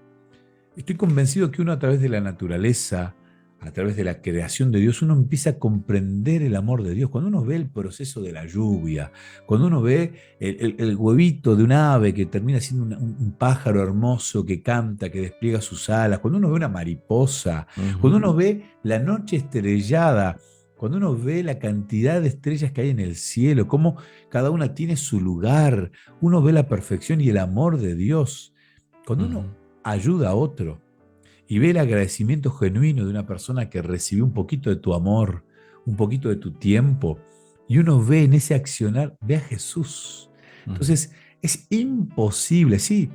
estoy convencido que uno a través de la naturaleza, a través de la creación de Dios, uno empieza a comprender el amor de Dios. Cuando uno ve el proceso de la lluvia, cuando uno ve el huevito de un ave que termina siendo un pájaro hermoso que canta, que despliega sus alas, cuando uno ve una mariposa, cuando ujú, uno ve la noche estrellada, cuando uno ve la cantidad de estrellas que hay en el cielo, cómo cada una tiene su lugar, uno ve la perfección y el amor de Dios. Cuando uno ujú, ayuda a otro y ve el agradecimiento genuino de una persona que recibió un poquito de tu amor, un poquito de tu tiempo, y uno ve en ese accionar, ve a Jesús. ujú. Entonces, es imposible, sí,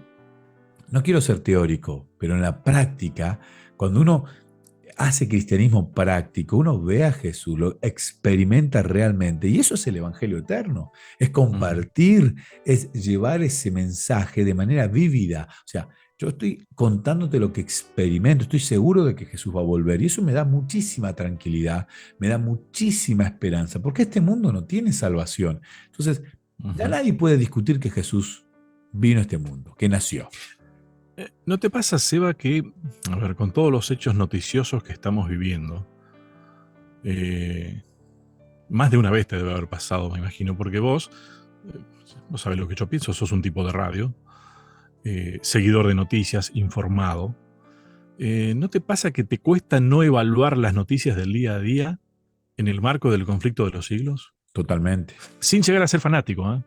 no quiero ser teórico, pero en la práctica, cuando uno hace cristianismo práctico, uno ve a Jesús, lo experimenta realmente, y eso es el Evangelio eterno, es Ujú. compartir, es llevar ese mensaje de manera vívida. O sea, yo estoy contándote lo que experimento, estoy seguro de que Jesús va a volver, y eso me da muchísima tranquilidad, me da muchísima esperanza, porque este mundo no tiene salvación. Entonces, ya Ujú. nadie puede discutir que Jesús vino a este mundo, que nació. ¿No te pasa, Seba, que, a ver, con todos los hechos noticiosos que estamos viviendo, eh, más de una vez te debe haber pasado, me imagino, porque eh, vos sabés lo que yo pienso, sos un tipo de radio, seguidor de noticias, informado. ¿No te pasa que te cuesta no evaluar las noticias del día a día en el marco del conflicto de los siglos? Totalmente. Sin llegar a ser fanático, ¿eh?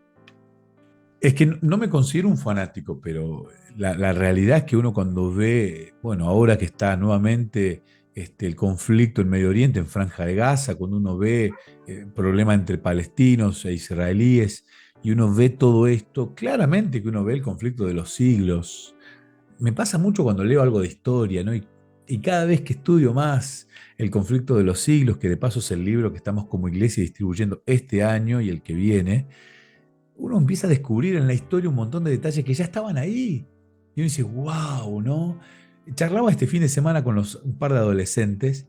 Es que no me considero un fanático, pero la realidad es que uno cuando ve, bueno, ahora que está nuevamente el conflicto en Medio Oriente, en Franja de Gaza, cuando uno ve el problema entre palestinos e israelíes, y uno ve todo esto, claramente que uno ve el conflicto de los siglos. Me pasa mucho cuando leo algo de historia, ¿no? Y cada vez que estudio más el conflicto de los siglos, que de paso es el libro que estamos como iglesia distribuyendo este año y el que viene, uno empieza a descubrir en la historia un montón de detalles que ya estaban ahí. Y uno dice, wow, ¿no? Charlaba este fin de semana con un par de adolescentes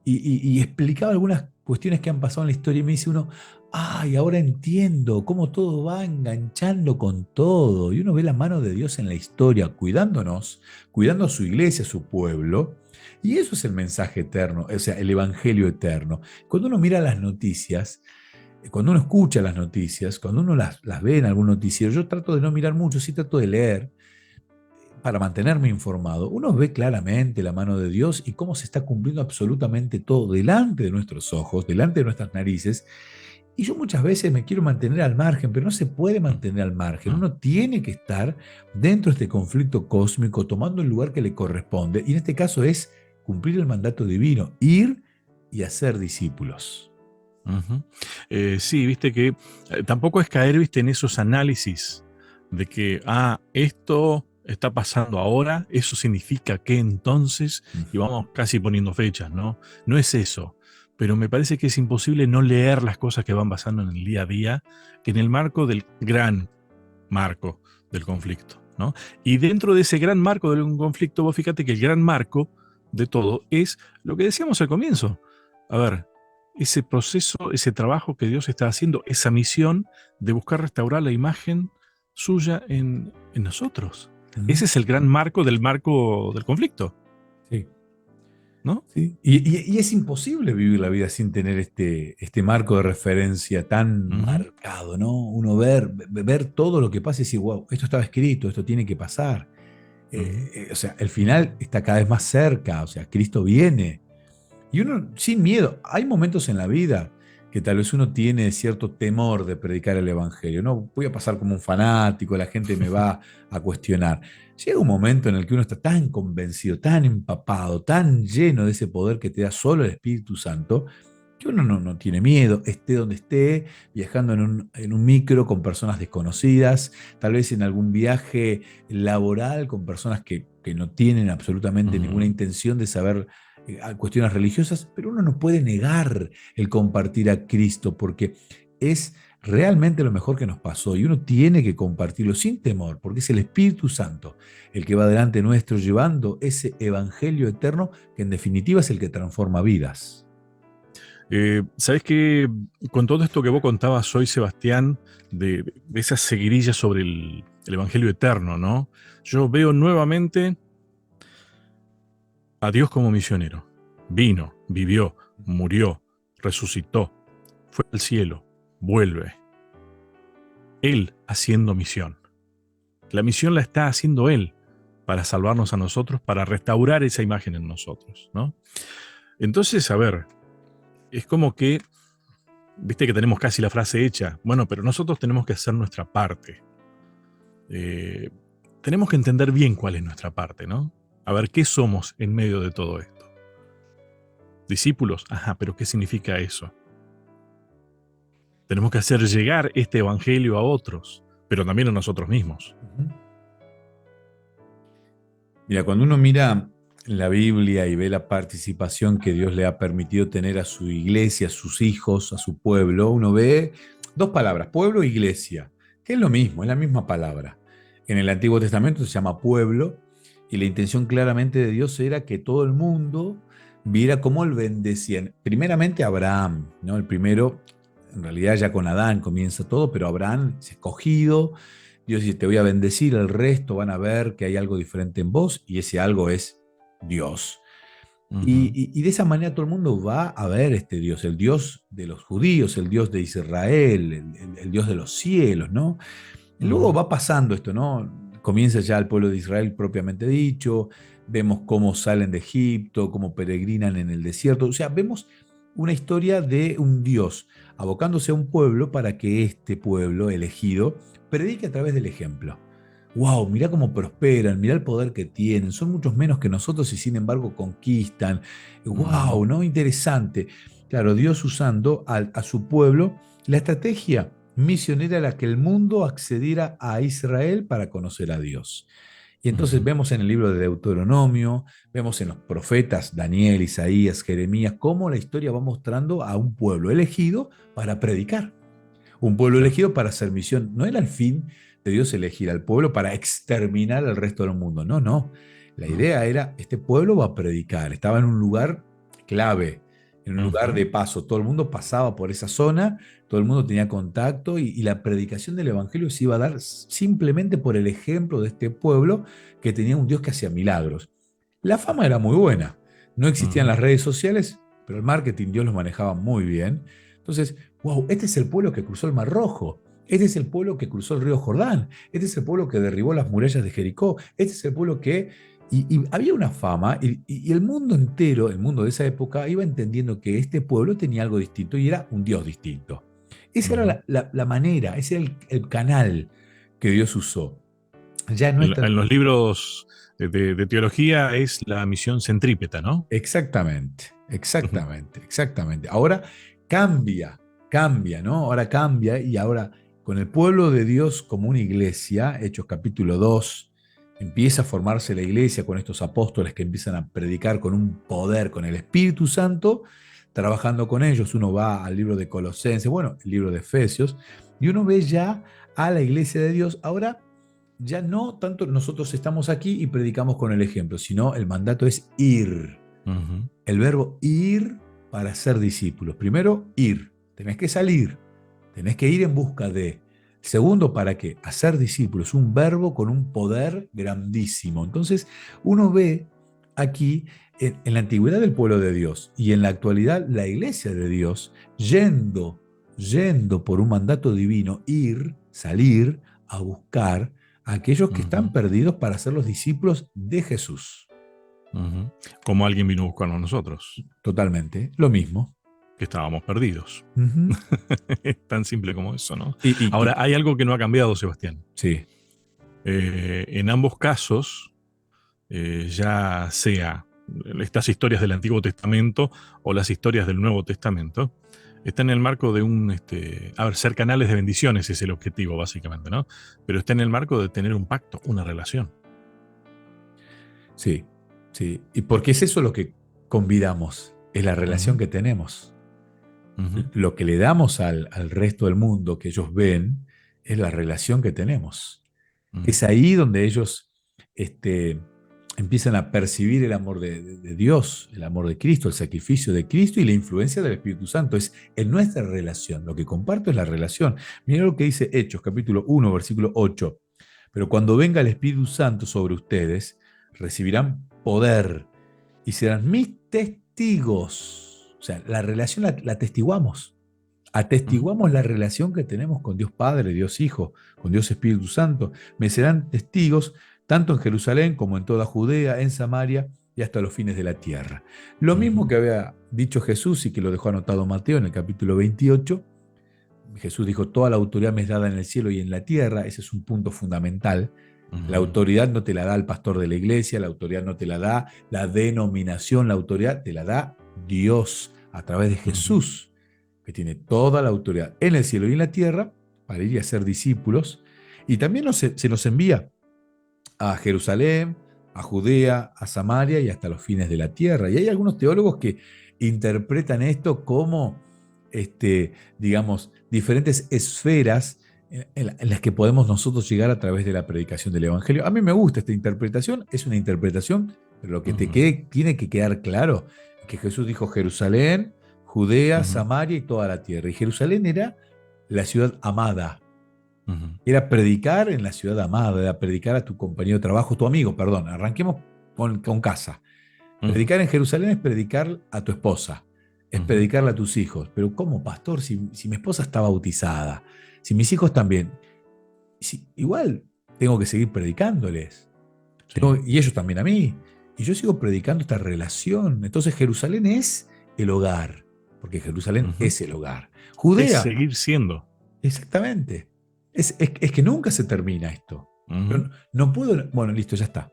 y explicaba algunas cuestiones que han pasado en la historia y me dice uno, ay, ahora entiendo cómo todo va enganchando con todo. Y uno ve la mano de Dios en la historia, cuidándonos, cuidando a su iglesia, a su pueblo. Y eso es el mensaje eterno, o sea, el evangelio eterno. Cuando uno mira las noticias, cuando uno escucha las noticias, cuando uno las ve en algún noticiero, yo trato de no mirar mucho, sí trato de leer para mantenerme informado. Uno ve claramente la mano de Dios y cómo se está cumpliendo absolutamente todo delante de nuestros ojos, delante de nuestras narices, Y yo muchas veces me quiero mantener al margen, pero no se puede mantener al margen. Uno tiene que estar dentro de este conflicto cósmico, tomando el lugar que le corresponde. Y en este caso es cumplir el mandato divino, ir y hacer discípulos. Ujú. Sí, viste que tampoco es caer, viste, en esos análisis de que, esto está pasando ahora, eso significa que entonces, y vamos casi poniendo fechas, ¿no? No es eso, pero me parece que es imposible no leer las cosas que van pasando en el día a día, en el marco del gran marco del conflicto, ¿no? Y dentro de ese gran marco del conflicto, vos fíjate que el gran marco de todo es lo que decíamos al comienzo. A ver, ese proceso, ese trabajo que Dios está haciendo, esa misión de buscar restaurar la imagen suya en nosotros. Ujú. Ese es el gran marco del conflicto, Sí. ¿no? Sí. Y es imposible vivir la vida sin tener este marco de referencia tan Ujú, marcado, ¿no? Uno ver todo lo que pasa y decir, wow, esto estaba escrito, esto tiene que pasar. ujú, O sea, el final está cada vez más cerca, o sea, Cristo viene. Y uno, sin miedo, hay momentos en la vida que tal vez uno tiene cierto temor de predicar el Evangelio. No voy a pasar como un fanático, la gente me va a cuestionar. Llega un momento en el que uno está tan convencido, tan empapado, tan lleno de ese poder que te da solo el Espíritu Santo, que uno no tiene miedo, esté donde esté, viajando en un micro con personas desconocidas, tal vez en algún viaje laboral con personas que no tienen absolutamente ninguna ujú. intención de saber a cuestiones religiosas, pero uno no puede negar el compartir a Cristo porque es realmente lo mejor que nos pasó y uno tiene que compartirlo sin temor, porque es el Espíritu Santo el que va delante nuestro llevando ese evangelio eterno que en definitiva es el que transforma vidas. ¿Sabes qué? Con todo esto que vos contabas, soy Sebastián, de esas seguirillas sobre el Evangelio eterno, ¿no? Yo veo nuevamente a Dios como misionero. Vino, vivió, murió, resucitó, fue al cielo, vuelve. Él haciendo misión. La misión la está haciendo Él para salvarnos a nosotros, para restaurar esa imagen en nosotros, ¿no? Entonces, a ver, es como que, viste que tenemos casi la frase hecha, bueno, pero nosotros tenemos que hacer nuestra parte. Eh, Tenemos que entender bien cuál es nuestra parte, ¿no? A ver, ¿qué somos en medio de todo esto? Discípulos, ajá, pero ¿qué significa eso? Tenemos que hacer llegar este evangelio a otros, pero también a nosotros mismos. Ujú. Mira, cuando uno mira la Biblia y ve la participación que Dios le ha permitido tener a su iglesia, a sus hijos, a su pueblo, uno ve dos palabras, pueblo e iglesia, que es lo mismo, es la misma palabra. En el Antiguo Testamento se llama pueblo y la intención claramente de Dios era que todo el mundo viera cómo él bendecía. Primeramente Abraham, ¿no? El primero, en realidad ya con Adán comienza todo, pero Abraham es escogido. Dios dice, te voy a bendecir, el resto van a ver que hay algo diferente en vos y ese algo es Dios. Y, Ujú, y de esa manera todo el mundo va a ver este Dios, el Dios de los judíos, el Dios de Israel, el Dios de los cielos, ¿no? Y luego ujú, va pasando esto, ¿no? Comienza ya el pueblo de Israel propiamente dicho, vemos cómo salen de Egipto, cómo peregrinan en el desierto, o sea, vemos una historia de un Dios abocándose a un pueblo para que este pueblo elegido predique a través del ejemplo. Wow, mirá cómo prosperan, mirá el poder que tienen, son muchos menos que nosotros y sin embargo conquistan. ujú, Wow, ¿no? Interesante. Claro, Dios usando a su pueblo la estrategia misionera a la que el mundo accediera a Israel para conocer a Dios. Y entonces ujú, vemos en el libro de Deuteronomio, vemos en los profetas Daniel, Isaías, Jeremías, cómo la historia va mostrando a un pueblo elegido para predicar. Un pueblo claro. elegido para hacer misión. No era el fin de Dios elegir al pueblo para exterminar al resto del mundo. No, no. La No. idea era, este pueblo va a predicar. Estaba en un lugar clave, en un lugar Ujú, de paso. Todo el mundo pasaba por esa zona, todo el mundo tenía contacto y la predicación del Evangelio se iba a dar simplemente por el ejemplo de este pueblo que tenía un Dios que hacía milagros. La fama era muy buena. No existían ujú, las redes sociales, pero el marketing Dios lo manejaba muy bien. Entonces, wow, este es el pueblo que cruzó el Mar Rojo. Este es el pueblo que cruzó el río Jordán. Este es el pueblo que derribó las murallas de Jericó. Este es el pueblo que... Y había una fama y el mundo entero, el mundo de esa época, iba entendiendo que este pueblo tenía algo distinto y era un Dios distinto. Esa era Ujú. la manera, ese era el canal que Dios usó. Ya no está. En los libros de teología es la misión centrípeta, ¿no? Exactamente, Ujú. exactamente, exactamente. Ahora cambia, cambia, ¿no? Ahora cambia y ahora con el pueblo de Dios como una iglesia, Hechos capítulo 2, empieza a formarse la iglesia con estos apóstoles que empiezan a predicar con un poder, con el Espíritu Santo, trabajando con ellos. Uno va al libro de Colosenses, bueno, el libro de Efesios, y uno ve ya a la iglesia de Dios. Ahora ya no tanto nosotros estamos aquí y predicamos con el ejemplo, sino el mandato es ir. Ujú. El verbo ir para ser discípulos. Primero, ir. Tenés que salir. Tenés que ir en busca de. Segundo, ¿para qué? Hacer discípulos. Un verbo con un poder grandísimo. Entonces, uno ve aquí en la antigüedad del pueblo de Dios y en la actualidad la iglesia de Dios yendo por un mandato divino, ir, salir a buscar a aquellos que están Ujú. perdidos para ser los discípulos de Jesús. Ujú. Como alguien vino a buscarnos a nosotros, Totalmente. Lo mismo. que estábamos perdidos. Ujú. Es tan simple como eso, ¿no? Y, y- Ahora, y- hay algo que no ha cambiado, Sebastián. sí, En ambos casos, ya sea estas historias del Antiguo Testamento o las historias del Nuevo Testamento, está en el marco de a ver, ser canales de bendiciones es el objetivo, básicamente, ¿no? Pero está en el marco de tener un pacto, una relación. sí, sí. Y porque es eso lo que convidamos, es la relación Ujú. que tenemos. Ujú. Lo que le damos al resto del mundo que ellos ven es la relación que tenemos. Es Ujú. ahí donde ellos este, empiezan a percibir el amor de Dios, el amor de Cristo, el sacrificio de Cristo y la influencia del Espíritu Santo. Es en nuestra relación. Lo que comparto es la relación. Mira lo que dice Hechos, capítulo 1, versículo 8. Pero cuando venga el Espíritu Santo sobre ustedes, recibirán poder y serán mis testigos. O sea, la relación la atestiguamos. Ujú. Atestiguamos la relación que tenemos con Dios Padre, Dios Hijo, con Dios Espíritu Santo. Me serán testigos tanto en Jerusalén como en toda Judea, en Samaria y hasta los fines de la tierra. Lo mismo Ujú. que había dicho Jesús y que lo dejó anotado Mateo en el capítulo 28. Jesús dijo, toda la autoridad me es dada en el cielo y en la tierra. Ese es un punto fundamental. La Ujú. autoridad no te la da el pastor de la iglesia, la autoridad no te la da la denominación, la autoridad te la da Dios a través de Ujú. Jesús, que tiene toda la autoridad en el cielo y en la tierra para ir a ser discípulos. Y también se nos envía a Jerusalén, a Judea, a Samaria y hasta los fines de la tierra. Y hay algunos teólogos que interpretan esto como, digamos, diferentes esferas en las que podemos nosotros llegar a través de la predicación del Evangelio. A mí me gusta esta interpretación, es una interpretación, pero lo que Ujú. tiene que quedar claro es que Jesús dijo Jerusalén, Judea, Ujú. Samaria y toda la tierra. Y Jerusalén era la ciudad amada, Ujú. era predicar en la ciudad amada, era predicar a tu compañero de trabajo, tu amigo, perdón. Arranquemos con casa. Ujú. Predicar en Jerusalén es predicar a tu esposa, es Ujú. predicarle a tus hijos. Pero ¿cómo, pastor? Si mi esposa está bautizada, si mis hijos también, igual tengo que seguir predicándoles. Sí. Y ellos también a mí. Y yo sigo predicando esta relación. Entonces Jerusalén es el hogar, porque Jerusalén Ujú. es el hogar. Es Judea, seguir siendo. exactamente. Es que nunca se termina esto. Yo Ujú. no puedo, bueno, listo, ya está.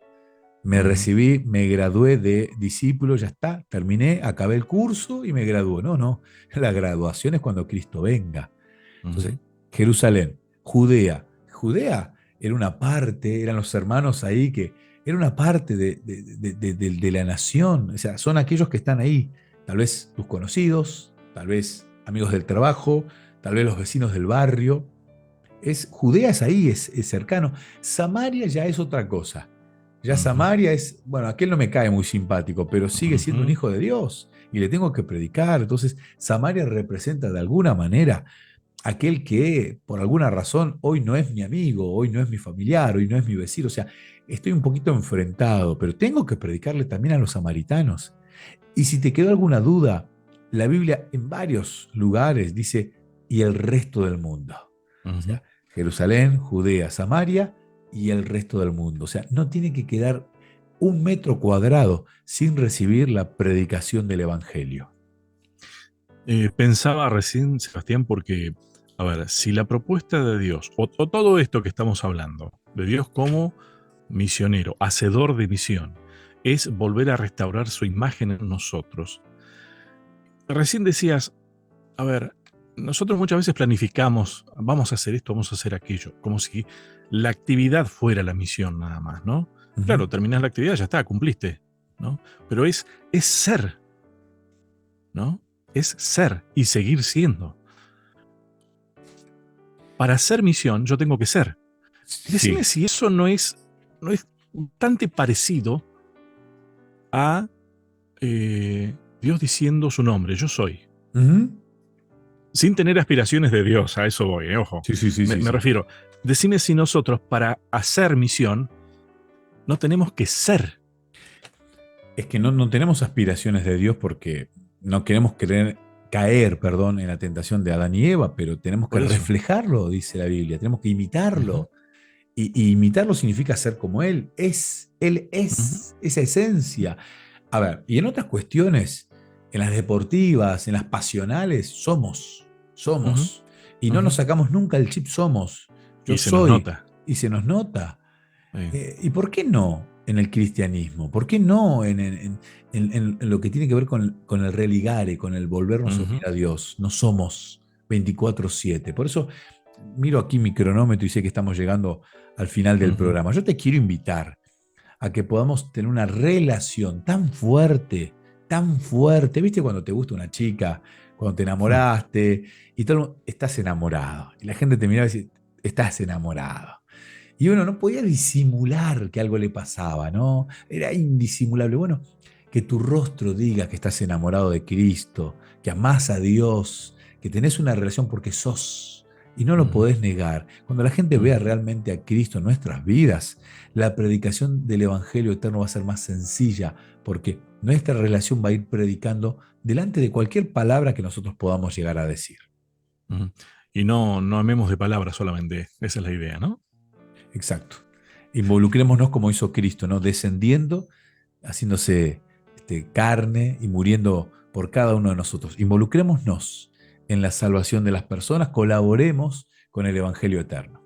Me Ujú. recibí, me gradué de discípulo, ya está, terminé, acabé el curso y me gradué. No, no, la graduación es cuando Cristo venga. Entonces, Ujú. Jerusalén, Judea. Judea era una parte, eran los hermanos ahí que era una parte de la nación. O sea, son aquellos que están ahí. Tal vez tus conocidos, tal vez amigos del trabajo, tal vez los vecinos del barrio. Judea es ahí, es cercano. Samaria ya es otra cosa. Ya Ujú. Samaria es, bueno, aquel no me cae muy simpático, pero sigue siendo un Ujú. hijo de Dios y le tengo que predicar. Entonces, Samaria representa de alguna manera aquel que por alguna razón hoy no es mi amigo, hoy no es mi familiar, hoy no es mi vecino. O sea, estoy un poquito enfrentado, pero tengo que predicarle también a los samaritanos. Y si te quedó alguna duda, la Biblia en varios lugares dice, y el resto del mundo. O Ujú. sea, Jerusalén, Judea, Samaria y el resto del mundo. O sea, no tiene que quedar un metro cuadrado sin recibir la predicación del Evangelio. Pensaba recién, Sebastián, porque A ver, si la propuesta de Dios, o todo esto que estamos hablando, de Dios como misionero, hacedor de misión, es volver a restaurar su imagen en nosotros. Recién decías, a ver, nosotros muchas veces planificamos, vamos a hacer esto, vamos a hacer aquello, como si la actividad fuera la misión nada más, ¿no? Ujú. Claro, terminás la actividad, ya está, cumpliste, ¿no? Pero es ser, ¿no? Es ser y seguir siendo. Para hacer misión, yo tengo que ser. Decime Sí. si eso no es bastante parecido a Dios diciendo su nombre, yo soy. Ujú. Sin tener aspiraciones de Dios, a eso voy, ojo. Sí, sí, sí, Me, sí, me sí. refiero, decime si nosotros para hacer misión no tenemos que ser. Es que no tenemos aspiraciones de Dios porque no queremos caer, perdón, en la tentación de Adán y Eva, pero tenemos que Por eso. reflejarlo, dice la Biblia, tenemos que Ujú, imitarlo. Y imitarlo significa ser como Él. Él ujú, es esa esencia. A ver, y en otras cuestiones, en las deportivas, en las pasionales, ujú, somos. Y no nos ujú. sacamos nunca el chip somos. Yo Y se nos soy. nota. Y se nos nota. eh, ¿Y por qué no en el cristianismo? ¿Por qué no en lo que tiene que ver con el religare, con el volvernos a ujú, unir a Dios? No somos 24/7. Por eso miro aquí mi cronómetro y sé que estamos llegando al final del ujú. programa. Yo te quiero invitar a que podamos tener una relación tan fuerte. ¿Viste cuando te gusta una chica, cuando te Hmm. enamoraste y todo, estás enamorado? Y la gente te miraba y dice, estás enamorado. Y uno no podía disimular que algo le pasaba, ¿no? Era indisimulable. Bueno, que tu rostro diga que estás enamorado de Cristo, que amás a Dios, que tenés una relación porque sos. Y no lo Ujú, podés negar. Cuando la gente vea ujú, realmente a Cristo en nuestras vidas, la predicación del Evangelio eterno va a ser más sencilla, porque nuestra relación va a ir predicando delante de cualquier palabra que nosotros podamos llegar a decir. ujú. Y no amemos de palabras solamente, esa es la idea, ¿no? Exacto. Involucrémonos como hizo Cristo, ¿no? Descendiendo, haciéndose carne y muriendo por cada uno de nosotros. Involucrémonos en la salvación de las personas, colaboremos con el Evangelio eterno.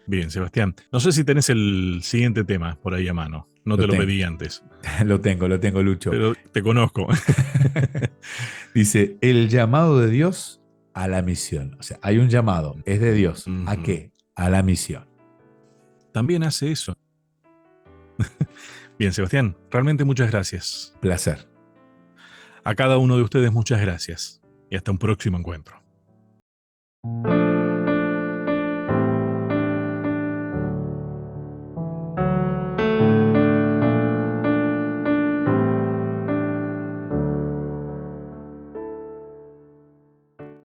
Bien, Sebastián. No sé si tenés el siguiente tema por ahí a mano. No te Lo lo tengo, pedí antes, lo tengo, Lucho. pero te conozco. Dice, el llamado de Dios a la misión. O sea, hay un llamado, es de Dios. ¿A Ujú. qué? A la misión. También hace eso. Bien, Sebastián, realmente muchas gracias. Placer. A cada uno de ustedes muchas gracias. Y hasta un próximo encuentro.